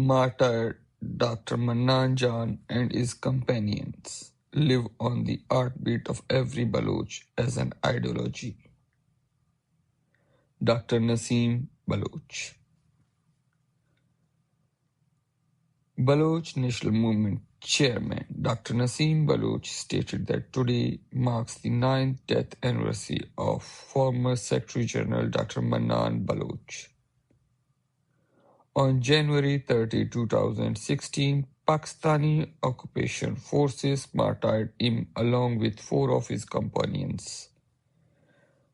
Martyr Dr. Mannan and his companions live on the heartbeat of every Baloch as an ideology. Dr.Naseem Baloch. Baloch National Movement Chairman Dr. Naseem Baloch stated that today marks the 9th death anniversary of former Secretary General Dr. Mannan Baloch. On January 30, 2016, Pakistani occupation forces martyred him along with 4 of his companions: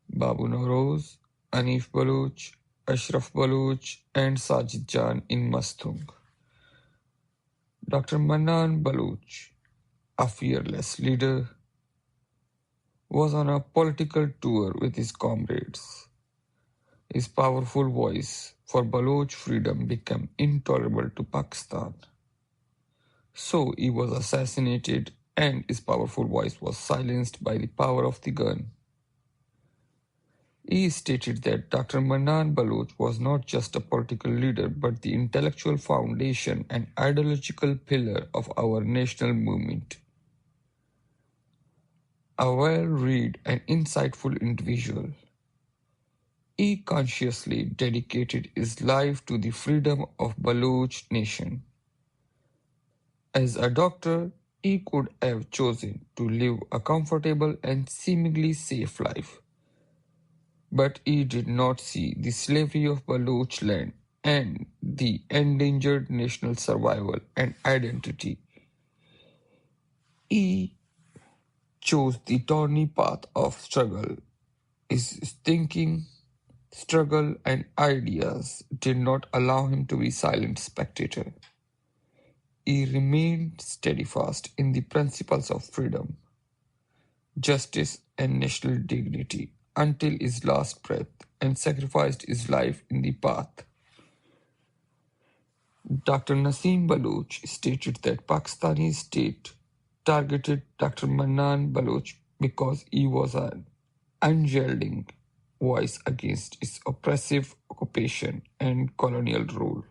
Babu Noroz, Anif Baloch, Ashraf Baloch, and Sajid Jan in Mastung. Dr. Mannan Baloch, a fearless leader, was on a political tour with his comrades. His powerful voice for Baloch freedom became intolerable to Pakistan. So he was assassinated and his powerful voice was silenced by the power of the gun. He stated that Dr. Mannan Baloch was not just a political leader but the intellectual foundation and ideological pillar of our national movement. A well-read and insightful individual, he consciously dedicated his life to the freedom of Baloch nation. As a doctor, he could have chosen to live a comfortable and seemingly safe life. But he did not see the slavery of Baloch land and the endangered national survival and identity. He chose the thorny path of struggle. His thinking, struggle, and ideas did not allow him to be a silent spectator. He remained steadfast in the principles of freedom, justice, and national dignity until his last breath and sacrificed his life in the path. Dr. Naseem Baloch stated that Pakistani state targeted Dr. Mannan Baloch because he was an unyielding voice against its oppressive occupation and colonial rule.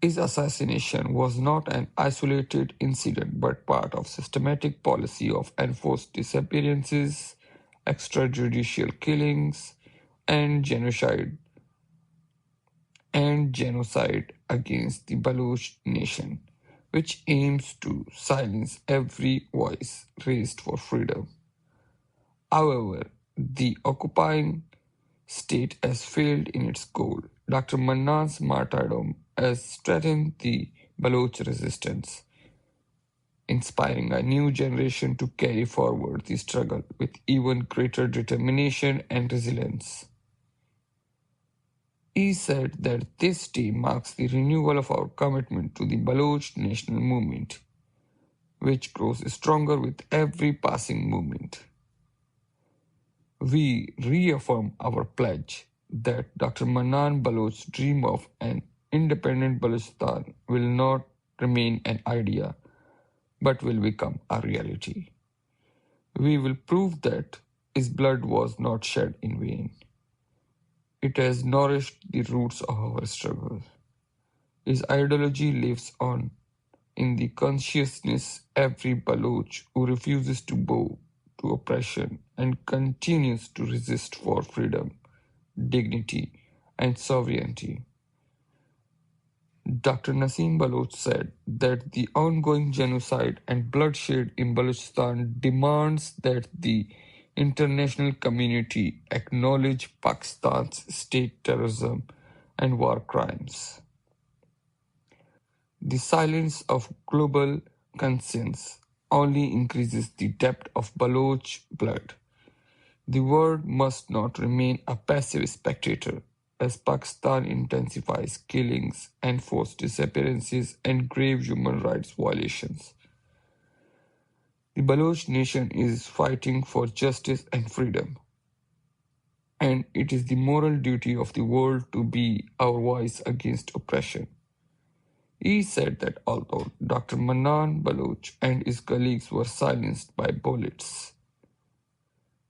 His assassination was not an isolated incident but part of systematic policy of enforced disappearances, extrajudicial killings, and genocide against the Baloch nation, which aims to silence every voice raised for freedom. However, the occupying state has failed in its goal. Dr. Mannan's martyrdom has strengthened the Baloch resistance, inspiring a new generation to carry forward the struggle with even greater determination and resilience. He said that this day marks the renewal of our commitment to the Baloch national movement, which grows stronger with every passing moment. We reaffirm our pledge that Dr. Mannan Baloch's dream of an independent Balochistan will not remain an idea, but will become a reality. We will prove that his blood was not shed in vain. It has nourished the roots of our struggle. His ideology lives on in the consciousness every Baloch who refuses to bow to oppression and continues to resist for freedom, dignity, and sovereignty. Dr. Naseem Baloch said that the ongoing genocide and bloodshed in Balochistan demands that the international community acknowledge Pakistan's state terrorism and war crimes. The silence of global conscience only increases the depth of Baloch blood. The world must not remain a passive spectator as Pakistan intensifies killings and forced disappearances and grave human rights violations. The Baloch nation is fighting for justice and freedom, and it is the moral duty of the world to be our voice against oppression. He said that although Dr. Mannan Baloch and his colleagues were silenced by bullets,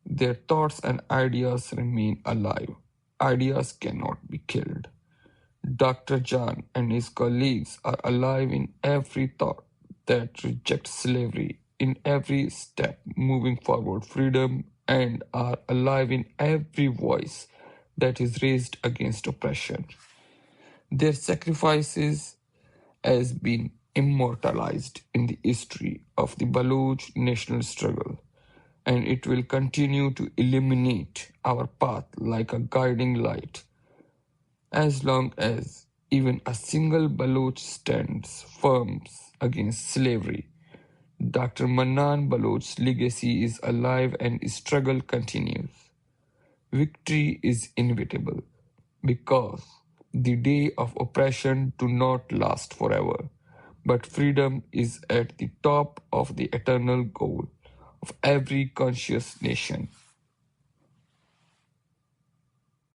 their thoughts and ideas remain alive. Ideas cannot be killed. Dr. Jan and his colleagues are alive in every thought that rejects slavery, in every step moving forward freedom, and are alive in every voice that is raised against oppression. Their sacrifices has been immortalized in the history of the Baloch national struggle, and it will continue to illuminate our path like a guiding light. As long as even a single Baloch stands firm against slavery, Dr. Mannan Baloch's legacy is alive and his struggle continues. Victory is inevitable because the day of oppression do not last forever, but freedom is at the top of the eternal goal of every conscious nation.